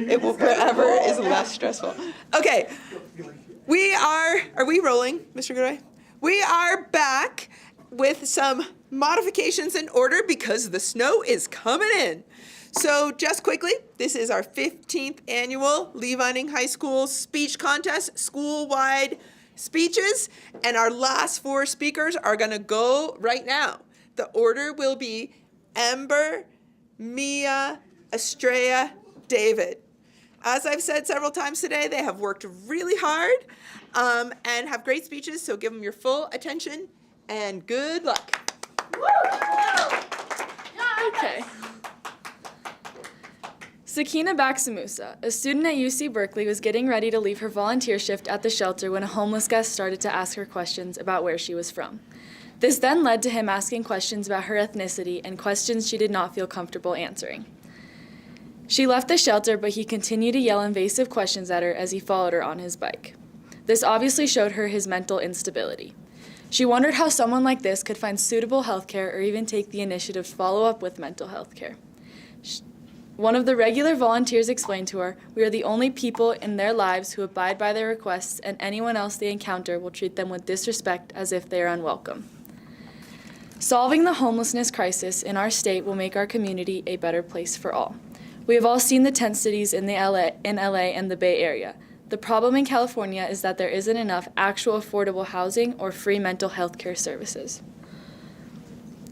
It will forever is less stressful. Okay, are we rolling, Mr. Godoy? We are back with some modifications in order because the snow is coming in. So just quickly, this is our 15th annual Lee Vining High School speech contest, school-wide speeches, and our last 4 speakers are gonna go right now. The order will be Ember, Mia, Estrella, David. As I've said several times today, they have worked really hard and have great speeches, so give them your full attention and good luck. Okay. Sakina Baksamusa, a student at UC Berkeley, was getting ready to leave her volunteer shift at the shelter when a homeless guest started to ask her questions about where she was from. This then led to him asking questions about her ethnicity and questions she did not feel comfortable answering. She left the shelter, but he continued to yell invasive questions at her as he followed her on his bike. This obviously showed her his mental instability. She wondered how someone like this could find suitable health care or even take the initiative to follow up with mental health care. One of the regular volunteers explained to her, "We are the only people in their lives who abide by their requests, and anyone else they encounter will treat them with disrespect as if they are unwelcome." Solving the homelessness crisis in our state will make our community a better place for all. We have all seen the tent cities in LA and the Bay Area. The problem in California is that there isn't enough actual affordable housing or free mental health care services,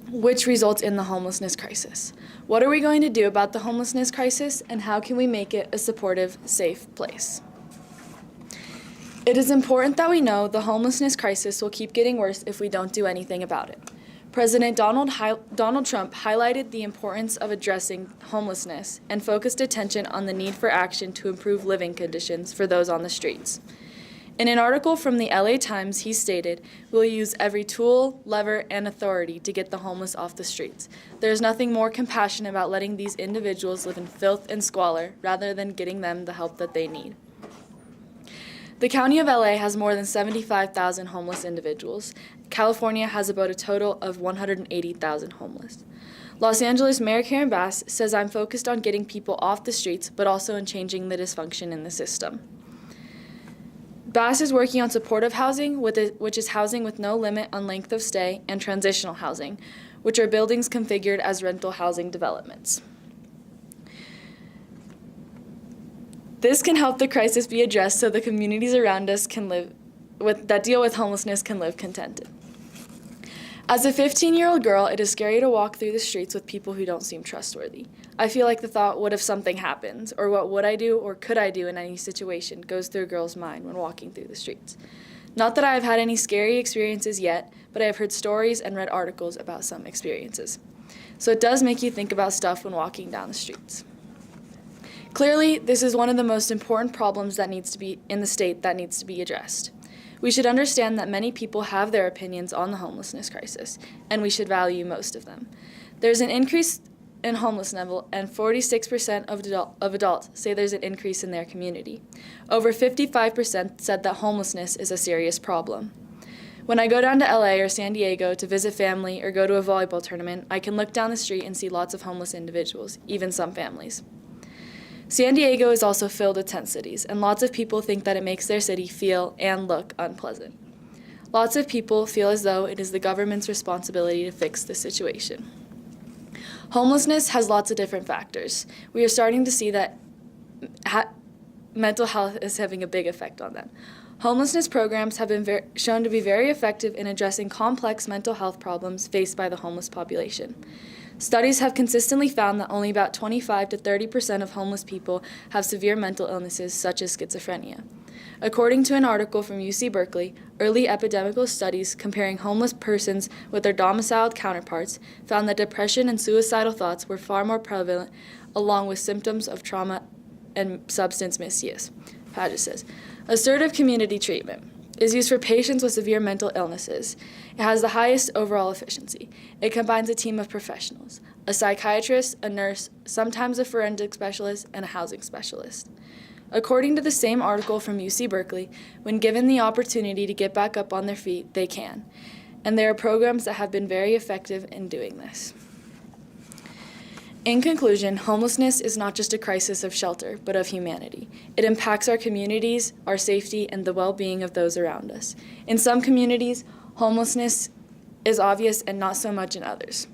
which results in the homelessness crisis. What are we going to do about the homelessness crisis, and how can we make it a supportive, safe place? It is important that we know the homelessness crisis will keep getting worse if we don't do anything about it. President Donald Trump highlighted the importance of addressing homelessness and focused attention on the need for action to improve living conditions for those on the streets. In an article from the LA Times, he stated, "We'll use every tool, lever, and authority to get the homeless off the streets. There is nothing more compassionate about letting these individuals live in filth and squalor rather than getting them the help that they need." The County of LA has more than 75,000 homeless individuals. California has about a total of 180,000 homeless. Los Angeles Mayor Karen Bass says, "I'm focused on getting people off the streets, but also in changing the dysfunction in the system." Bass is working on supportive housing, which is housing with no limit on length of stay, and transitional housing, which are buildings configured as rental housing developments. This can help the crisis be addressed so the communities around us that deal with homelessness can live contented. As a 15-year-old girl, it is scary to walk through the streets with people who don't seem trustworthy. I feel like the thought, what if something happens, or what would I do or could I do in any situation, goes through a girl's mind when walking through the streets. Not that I have had any scary experiences yet, but I have heard stories and read articles about some experiences. So it does make you think about stuff when walking down the streets. Clearly, this is one of the most important problems that needs to be in the state that needs to be addressed. We should understand that many people have their opinions on the homelessness crisis, and we should value most of them. There's an increase in homeless level, and 46% of adults say there's an increase in their community. Over 55% said that homelessness is a serious problem. When I go down to LA or San Diego to visit family or go to a volleyball tournament, I can look down the street and see lots of homeless individuals, even some families. San Diego is also filled with tent cities, and lots of people think that it makes their city feel and look unpleasant. Lots of people feel as though it is the government's responsibility to fix the situation. Homelessness has lots of different factors. We are starting to see that mental health is having a big effect on them. Homelessness programs have been shown to be very effective in addressing complex mental health problems faced by the homeless population. Studies have consistently found that only about 25 to 30% of homeless people have severe mental illnesses such as schizophrenia. According to an article from UC Berkeley, early epidemiological studies comparing homeless persons with their domiciled counterparts found that depression and suicidal thoughts were far more prevalent, along with symptoms of trauma and substance misuse. Paget says, assertive community treatment is used for patients with severe mental illnesses. It has the highest overall efficiency. It combines a team of professionals, a psychiatrist, a nurse, sometimes a forensic specialist, and a housing specialist. According to the same article from UC Berkeley, when given the opportunity to get back up on their feet, they can. And there are programs that have been very effective in doing this. In conclusion, homelessness is not just a crisis of shelter, but of humanity. It impacts our communities, our safety, and the well-being of those around us. In some communities, homelessness is obvious and not so much in others.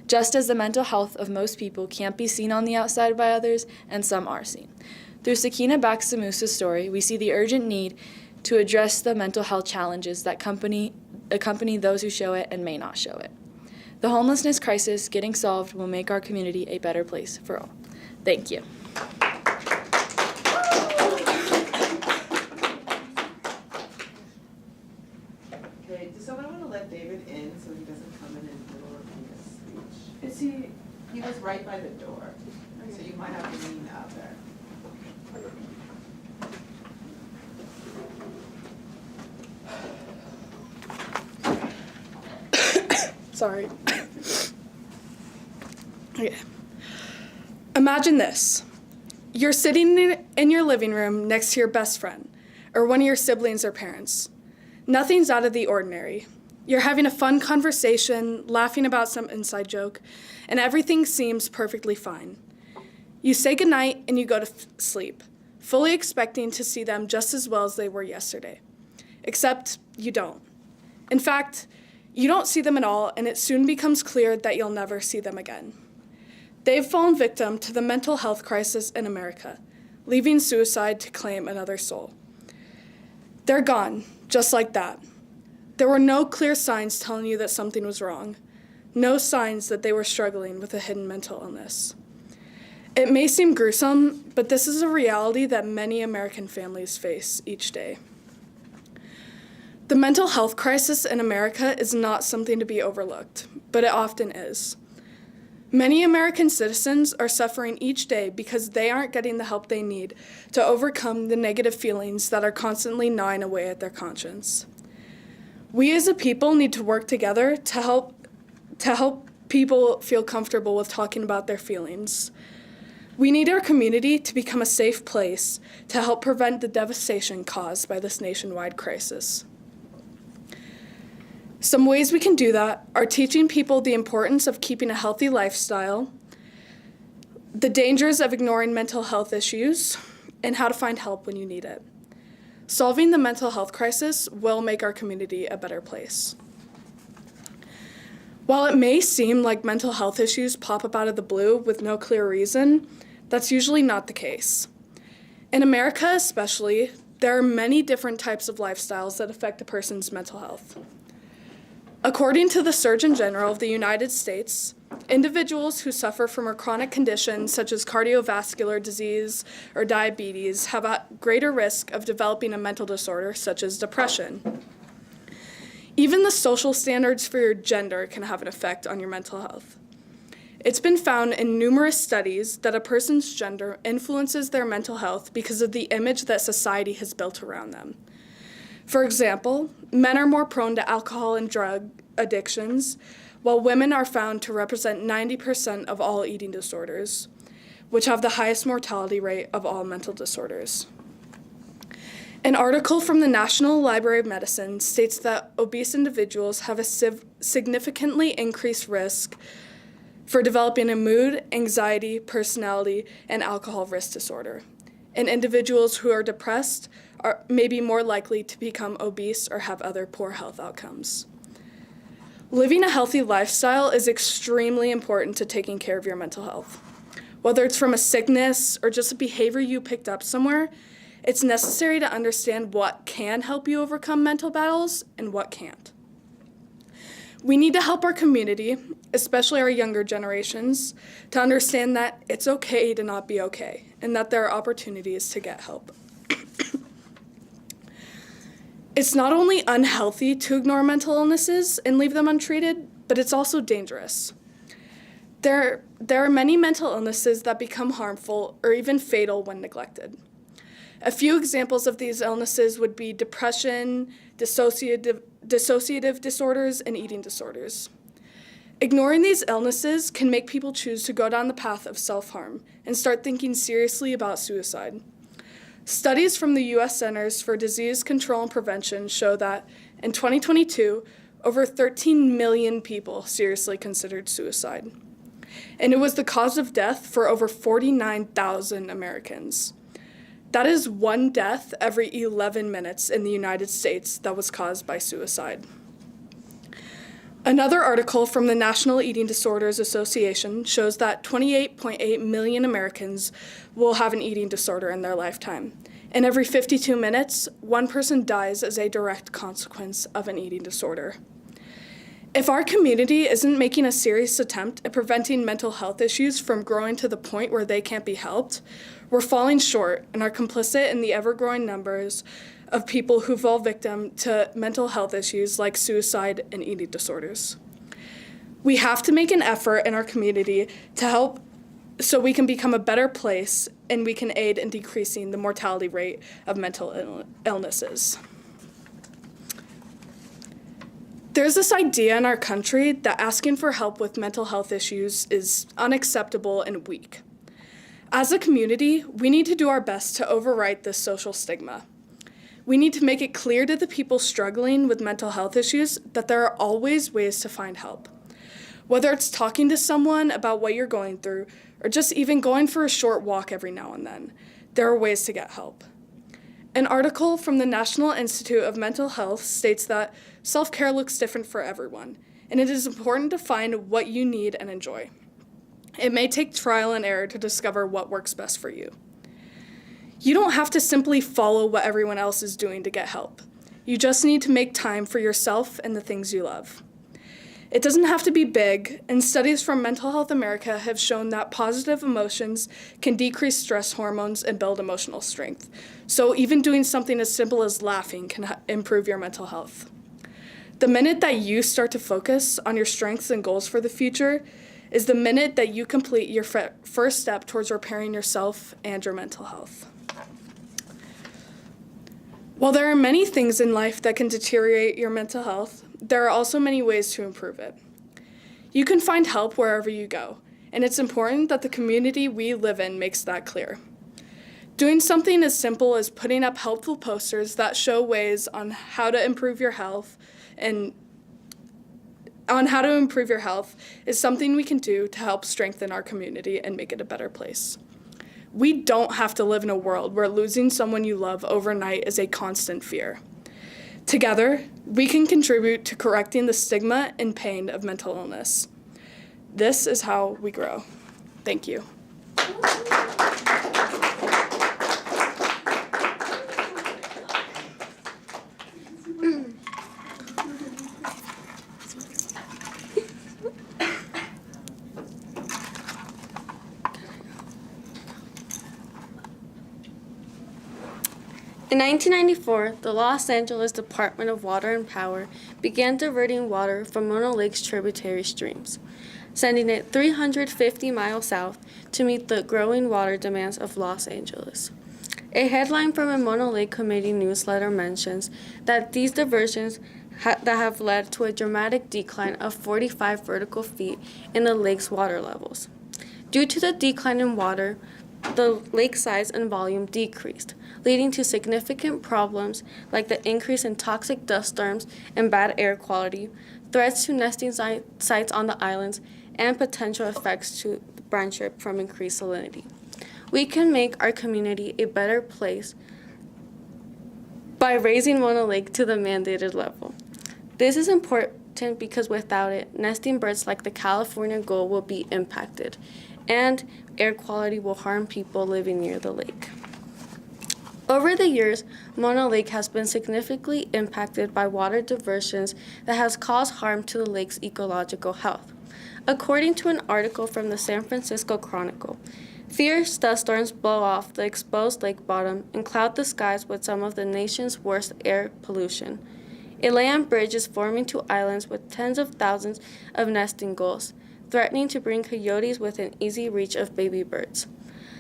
Just as the mental health of most people can't be seen on the outside by others, and some are seen. Through Sakina Baksamusa's story, we see the urgent need to address the mental health challenges that accompany those who show it and may not show it. The homelessness crisis getting solved will make our community a better place for all. Thank you. Okay, does someone want to let David in so he doesn't come in the middle of his speech? He was right by the door, so you might have to lean out there. Sorry. Okay. Imagine this. You're sitting in your living room next to your best friend, or one of your siblings or parents. Nothing's out of the ordinary. You're having a fun conversation, laughing about some inside joke, and everything seems perfectly fine. You say goodnight and you go to sleep, fully expecting to see them just as well as they were yesterday. Except you don't. In fact, you don't see them at all, and it soon becomes clear that you'll never see them again. They've fallen victim to the mental health crisis in America, leaving suicide to claim another soul. They're gone, just like that. There were no clear signs telling you that something was wrong, no signs that they were struggling with a hidden mental illness. It may seem gruesome, but this is a reality that many American families face each day. The mental health crisis in America is not something to be overlooked, but it often is. Many American citizens are suffering each day because they aren't getting the help they need to overcome the negative feelings that are constantly gnawing away at their conscience. We as a people need to work together to help people feel comfortable with talking about their feelings. We need our community to become a safe place to help prevent the devastation caused by this nationwide crisis. Some ways we can do that are teaching people the importance of keeping a healthy lifestyle, the dangers of ignoring mental health issues, and how to find help when you need it. Solving the mental health crisis will make our community a better place. While it may seem like mental health issues pop up out of the blue with no clear reason, that's usually not the case. In America especially, there are many different types of lifestyles that affect a person's mental health. According to the Surgeon General of the United States, individuals who suffer from a chronic condition such as cardiovascular disease or diabetes have a greater risk of developing a mental disorder such as depression. Even the social standards for your gender can have an effect on your mental health. It's been found in numerous studies that a person's gender influences their mental health because of the image that society has built around them. For example, men are more prone to alcohol and drug addictions, while women are found to represent 90% of all eating disorders, which have the highest mortality rate of all mental disorders. An article from the National Library of Medicine states that obese individuals have a significantly increased risk for developing a mood, anxiety, personality, and alcohol risk disorder. And individuals who are depressed may be more likely to become obese or have other poor health outcomes. Living a healthy lifestyle is extremely important to taking care of your mental health. Whether it's from a sickness or just a behavior you picked up somewhere, it's necessary to understand what can help you overcome mental battles and what can't. We need to help our community, especially our younger generations, to understand that it's okay to not be okay and that there are opportunities to get help. It's not only unhealthy to ignore mental illnesses and leave them untreated, but it's also dangerous. There are many mental illnesses that become harmful or even fatal when neglected. A few examples of these illnesses would be depression, dissociative disorders, and eating disorders. Ignoring these illnesses can make people choose to go down the path of self-harm and start thinking seriously about suicide. Studies from the U.S. Centers for Disease Control and Prevention show that in 2022, over 13 million people seriously considered suicide. and it was the cause of death for over 49,000 Americans. That is one death every 11 minutes in the United States that was caused by suicide. Another article from the National Eating Disorders Association shows that 28.8 million Americans will have an eating disorder in their lifetime. And every 52 minutes, one person dies as a direct consequence of an eating disorder. If our community isn't making a serious attempt at preventing mental health issues from growing to the point where they can't be helped, we're falling short and are complicit in the ever-growing numbers of people who fall victim to mental health issues like suicide and eating disorders. We have to make an effort in our community to help so we can become a better place and we can aid in decreasing the mortality rate of mental illnesses. There's this idea in our country that asking for help with mental health issues is unacceptable and weak. As a community, we need to do our best to overwrite this social stigma. We need to make it clear to the people struggling with mental health issues that there are always ways to find help. Whether it's talking to someone about what you're going through, or just even going for a short walk every now and then, there are ways to get help. An article from the National Institute of Mental Health states that self-care looks different for everyone, and it is important to find what you need and enjoy. It may take trial and error to discover what works best for you. You don't have to simply follow what everyone else is doing to get help. You just need to make time for yourself and the things you love. It doesn't have to be big, and studies from Mental Health America have shown that positive emotions can decrease stress hormones and build emotional strength. So even doing something as simple as laughing can improve your mental health. The minute that you start to focus on your strengths and goals for the future is the minute that you complete your first step towards repairing yourself and your mental health. While there are many things in life that can deteriorate your mental health, there are also many ways to improve it. You can find help wherever you go, and it's important that the community we live in makes that clear. Doing something as simple as putting up helpful posters that show ways on how to improve your health is something we can do to help strengthen our community and make it a better place. We don't have to live in a world where losing someone you love overnight is a constant fear. Together, we can contribute to correcting the stigma and pain of mental illness. This is how we grow. Thank you. In 1994, the Los Angeles Department of Water and Power began diverting water from Mono Lake's tributary streams, sending it 350 miles south to meet the growing water demands of Los Angeles. A headline from a Mono Lake Committee newsletter mentions that these diversions that have led to a dramatic decline of 45 vertical feet in the lake's water levels. Due to the decline in water, the lake size and volume decreased, leading to significant problems like the increase in toxic dust storms and bad air quality, threats to nesting sites on the islands, and potential effects to brine shrimp from increased salinity. We can make our community a better place by raising Mono Lake to the mandated level. This is important because without it, nesting birds like the California gull will be impacted, and air quality will harm people living near the lake. Over the years, Mono Lake has been significantly impacted by water diversions that has caused harm to the lake's ecological health. According to an article from the San Francisco Chronicle, fierce dust storms blow off the exposed lake bottom and cloud the skies with some of the nation's worst air pollution. A land bridge is forming two islands with tens of thousands of nesting gulls, threatening to bring coyotes within easy reach of baby birds.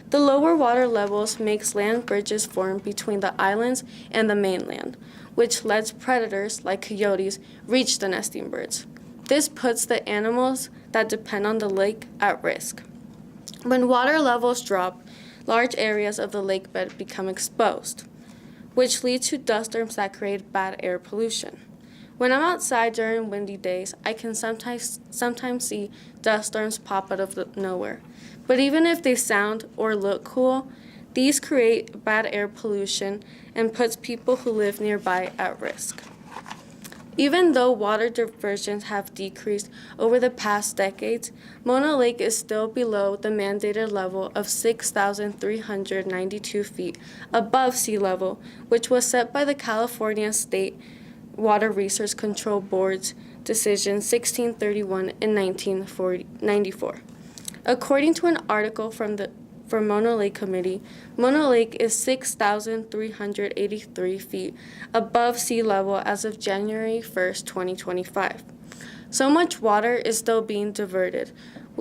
The lower water levels makes land bridges form between the islands and the mainland, which lets predators like coyotes reach the nesting birds. This puts the animals that depend on the lake at risk. When water levels drop, large areas of the lake bed become exposed, which leads to dust storms that create bad air pollution. When I'm outside during windy days, I can sometimes see dust storms pop out of nowhere. But even if they sound or look cool, these create bad air pollution and puts people who live nearby at risk. Even though water diversions have decreased over the past decades, Mona Lake is still below the mandated level of 6,392 feet above sea level, which was set by the California State Water Resource Control Board's decision 1631 in 1994. According to an article from Mona Lake Committee, Mona Lake is 6,383 feet above sea level as of January 1st, 2025. So much water is still being diverted,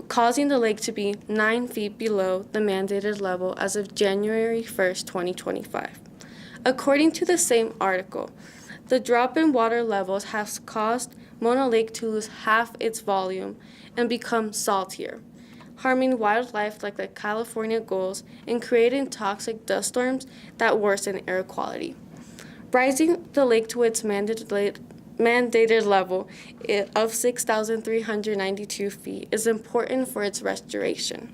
causing the lake to be 9 feet below the mandated level as of January 1st, 2025. According to the same article, the drop in water levels has caused Mona Lake to lose half its volume and become saltier, harming wildlife like the California gulls and creating toxic dust storms that worsen air quality. Rising the lake to its mandated level of 6,392 feet is important for its restoration.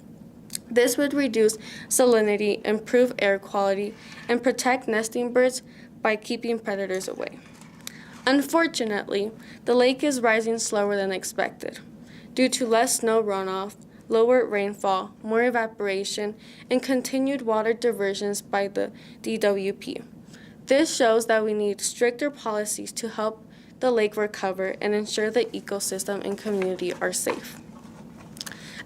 This would reduce salinity, improve air quality, and protect nesting birds by keeping predators away. Unfortunately, the lake is rising slower than expected due to less snow runoff, lower rainfall, more evaporation, and continued water diversions by the DWP. This shows that we need stricter policies to help the lake recover and ensure the ecosystem and community are safe.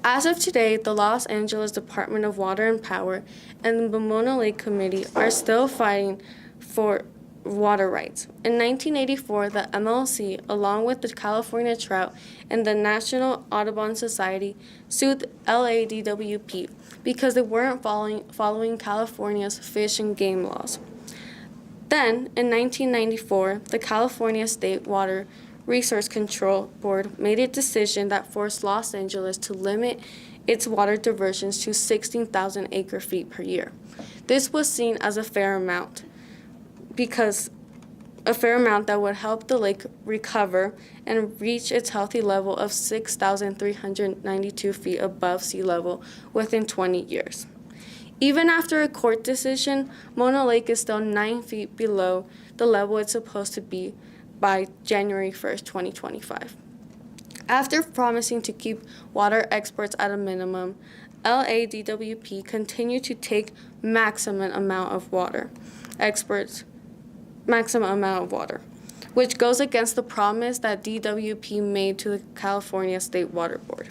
As of today, the Los Angeles Department of Water and Power and the Mona Lake Committee are still fighting for water rights. In 1984, the MLC, along with the California Trout and the National Audubon Society, sued LADWP because they weren't following California's fish and game laws. Then, in 1994, the California State Water Resource Control Board made a decision that forced Los Angeles to limit its water diversions to 16,000 acre-feet per year. This was seen as a fair amount that would help the lake recover and reach its healthy level of 6,392 feet above sea level within 20 years. Even after a court decision, Mona Lake is still 9 feet below the level it's supposed to be by January 1st, 2025. After promising to keep water exports at a minimum, LADWP continued to take maximum amount of water, which goes against the promise that DWP made to the California State Water Board.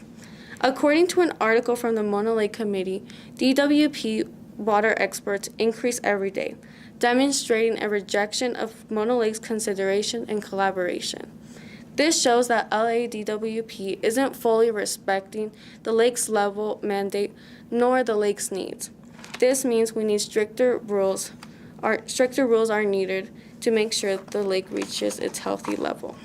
According to an article from the Mona Lake Committee, DWP water exports increase every day, demonstrating a rejection of Mona Lake's consideration and collaboration. This shows that LADWP isn't fully respecting the lake's level mandate nor the lake's needs. This means we need stricter rules are needed to make sure the lake reaches its healthy level.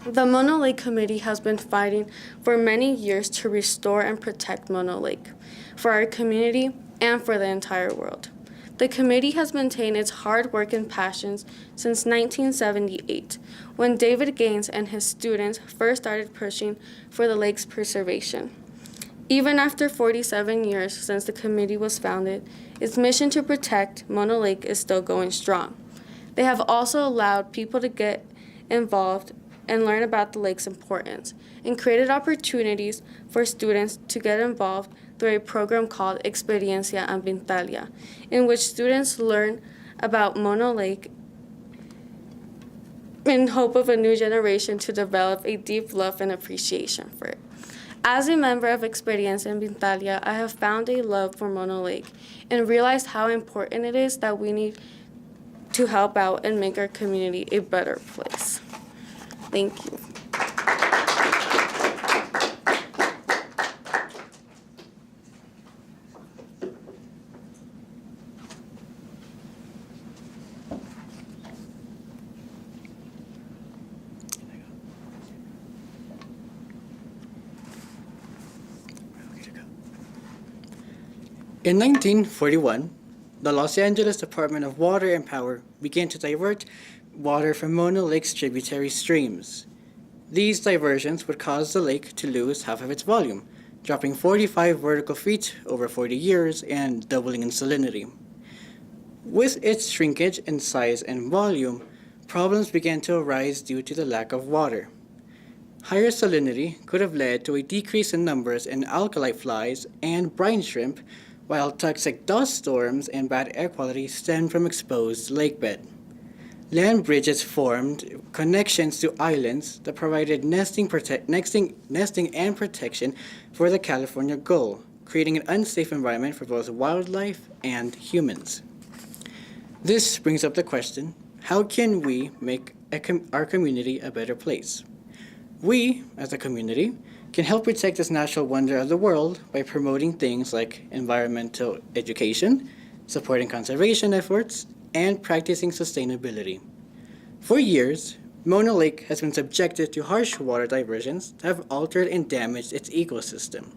The Mona Lake Committee has been fighting for many years to restore and protect Mona Lake for our community and for the entire world. The committee has maintained its hard work and passions since 1978, when David Gaines and his students first started pushing for the lake's preservation. Even after 47 years since the committee was founded, its mission to protect Mona Lake is still going strong. They have also allowed people to get involved and learn about the lake's importance, and created opportunities for students to get involved through a program called Experiencia Ambientalia, in which students learn about Mona Lake in hope of a new generation to develop a deep love and appreciation for it. As a member of Experiencia Ambientalia, I have found a love for Mona Lake and realized how important it is that we need to help out and make our community a better place. Thank you. In 1941, the Los Angeles Department of Water and Power began to divert water from Mono Lake's tributary streams. These diversions would cause the lake to lose half of its volume, dropping 45 vertical feet over 40 years and doubling in salinity. With its shrinkage in size and volume, problems began to arise due to the lack of water. Higher salinity could have led to a decrease in numbers in alkali flies and brine shrimp, while toxic dust storms and bad air quality stemmed from exposed lakebed. Land bridges formed connections to islands that provided nesting and protection for the California gull, creating an unsafe environment for both wildlife and humans. This brings up the question, how can we make our community a better place? We, as a community, can help protect this natural wonder of the world by promoting things like environmental education, supporting conservation efforts, and practicing sustainability. For years, Mono Lake has been subjected to harsh water diversions that have altered and damaged its ecosystem.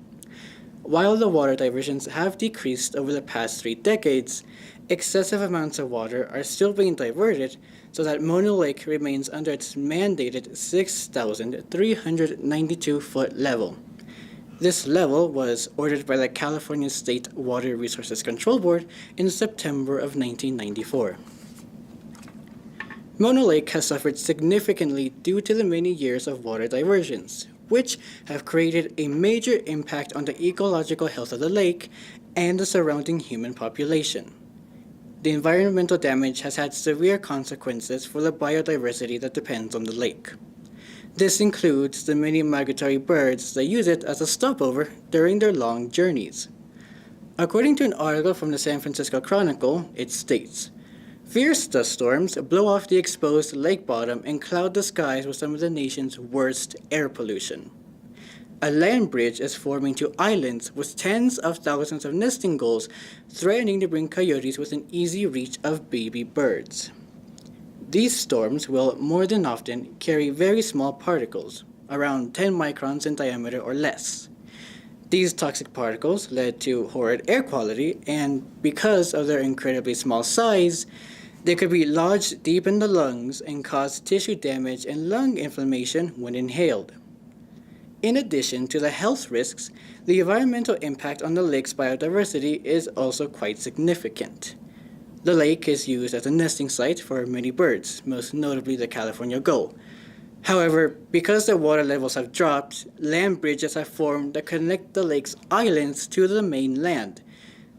While the water diversions have decreased over the past 3 decades, excessive amounts of water are still being diverted so that Mono Lake remains under its mandated 6,392-foot level. This level was ordered by the California State Water Resources Control Board in September of 1994. Mono Lake has suffered significantly due to the many years of water diversions, which have created a major impact on the ecological health of the lake and the surrounding human population. The environmental damage has had severe consequences for the biodiversity that depends on the lake. This includes the many migratory birds that use it as a stopover during their long journeys. According to an article from the San Francisco Chronicle, it states, "Fierce dust storms blow off the exposed lake bottom and cloud the skies with some of the nation's worst air pollution. A land bridge is forming to islands with tens of thousands of nesting gulls, threatening to bring coyotes within easy reach of baby birds. These storms will more than often carry very small particles, around 10 microns in diameter or less. These toxic particles led to horrid air quality, and because of their incredibly small size, they could be lodged deep in the lungs and cause tissue damage and lung inflammation when inhaled. In addition to the health risks, the environmental impact on the lake's biodiversity is also quite significant. The lake is used as a nesting site for many birds, most notably the California gull. However, because the water levels have dropped, land bridges have formed that connect the lake's islands to the mainland.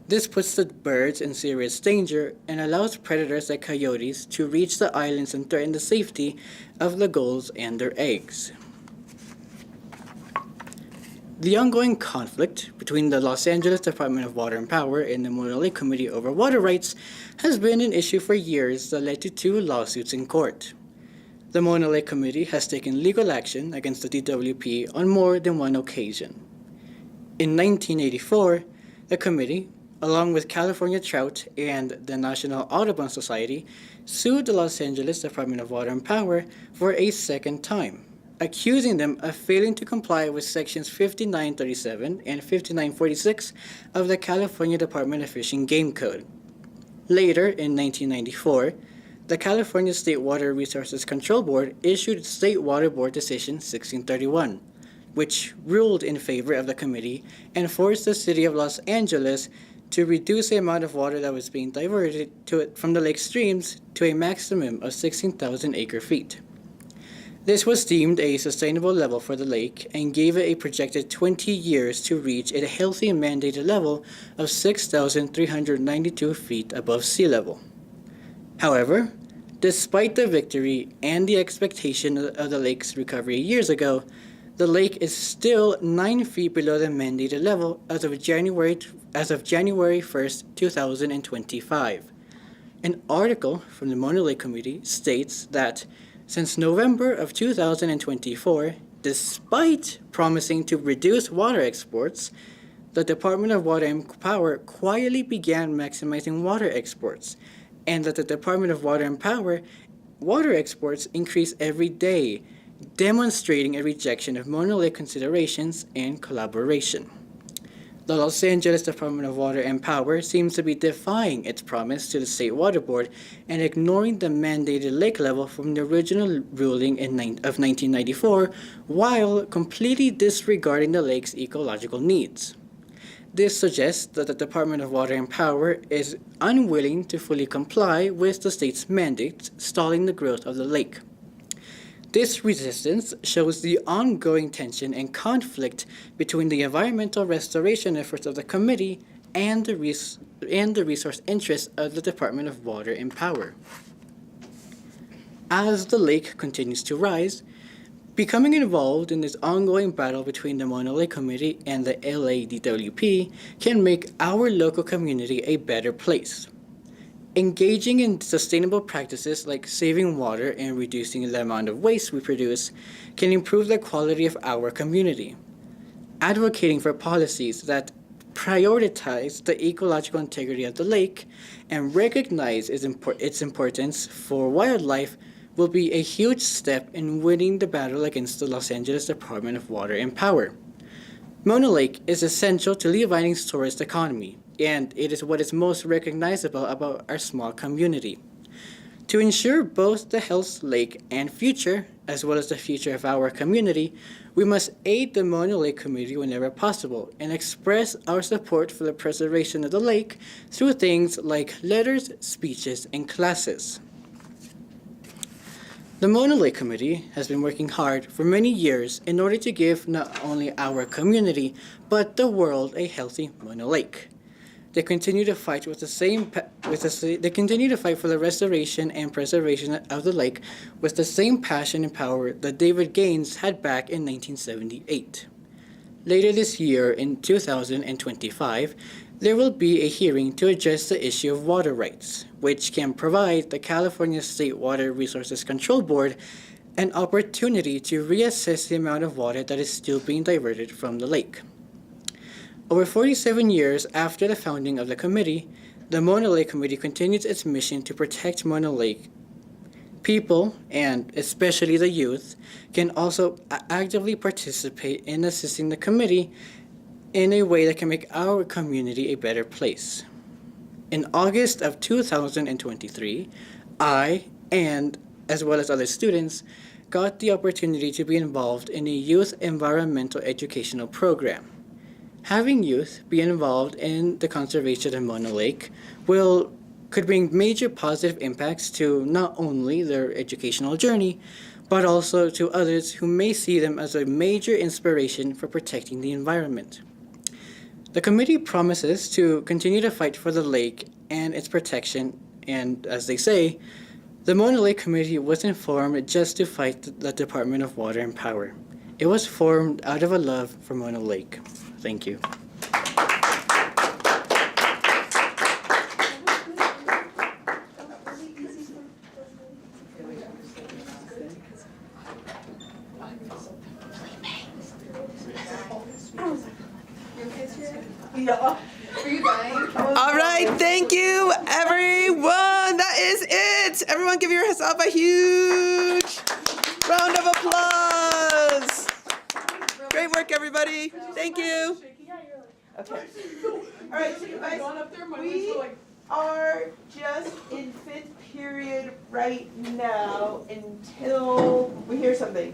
This puts the birds in serious danger and allows predators like coyotes to reach the islands and threaten the safety of the gulls and their eggs. The ongoing conflict between the Los Angeles Department of Water and Power and the Mono Lake Committee over water rights has been an issue for years that led to 2 lawsuits in court. The Mono Lake Committee has taken legal action against the DWP on more than one occasion. In 1984, the committee, along with California Trout and the National Audubon Society, sued the Los Angeles Department of Water and Power for a second time, accusing them of failing to comply with Sections 5937 and 5946 of the California Department of Fish and Game Code. Later, in 1994, the California State Water Resources Control Board issued State Water Board Decision 1631, which ruled in favor of the committee and forced the city of Los Angeles to reduce the amount of water that was being diverted from the lake streams to a maximum of 16,000 acre-feet. This was deemed a sustainable level for the lake and gave it a projected 20 years to reach a healthy mandated level of 6,392 feet above sea level. However, despite the victory and the expectation of the lake's recovery years ago, the lake is still 9 feet below the mandated level as of January 1st, 2025. An article from the Mono Lake Committee states that since November of 2024, despite promising to reduce water exports, the Department of Water and Power quietly began maximizing water exports, and that the Department of Water and Power water exports increase every day, demonstrating a rejection of Mono Lake considerations and collaboration. The Los Angeles Department of Water and Power seems to be defying its promise to the State Water Board and ignoring the mandated lake level from the original ruling of 1994 while completely disregarding the lake's ecological needs. This suggests that the Department of Water and Power is unwilling to fully comply with the state's mandates, stalling the growth of the lake. This resistance shows the ongoing tension and conflict between the environmental restoration efforts of the committee and the resource interests of the Department of Water and Power. As the lake continues to rise, becoming involved in this ongoing battle between the Mono Lake Committee and the LADWP can make our local community a better place. Engaging in sustainable practices like saving water and reducing the amount of waste we produce can improve the quality of our community. Advocating for policies that prioritize the ecological integrity of the lake and recognize its importance for wildlife will be a huge step in winning the battle against the Los Angeles Department of Water and Power. Mono Lake is essential to Lee Vining's tourist economy, and it is what is most recognizable about our small community. To ensure both the health lake and future, as well as the future of our community, we must aid the Mono Lake Committee whenever possible and express our support for the preservation of the lake through things like letters, speeches, and classes. The Mono Lake Committee has been working hard for many years in order to give not only our community, but the world a healthy Mono Lake. They continue to fight for the restoration and preservation of the lake with the same passion and power that David Gaines had back in 1978. Later this year, in 2025, there will be a hearing to address the issue of water rights, which can provide the California State Water Resources Control Board an opportunity to reassess the amount of water that is still being diverted from the lake. Over 47 years after the founding of the committee, the Mono Lake Committee continues its mission to protect Mono Lake. People, and especially the youth, can also actively participate in assisting the committee in a way that can make our community a better place. In August of 2023, I, and as well as other students, got the opportunity to be involved in a youth environmental educational program. Having youth be involved in the conservation of Mono Lake could bring major positive impacts to not only their educational journey, but also to others who may see them as a major inspiration for protecting the environment. The committee promises to continue to fight for the lake and its protection, and as they say, the Mono Lake Committee wasn't formed just to fight the Department of Water and Power. It was formed out of a love for Mono Lake. Thank you. All right, thank you, everyone. That is it. Everyone give yourself a huge round of applause. Great work, everybody. Thank you. Okay. All right, so you guys, we are just in 5th period right now until we hear something.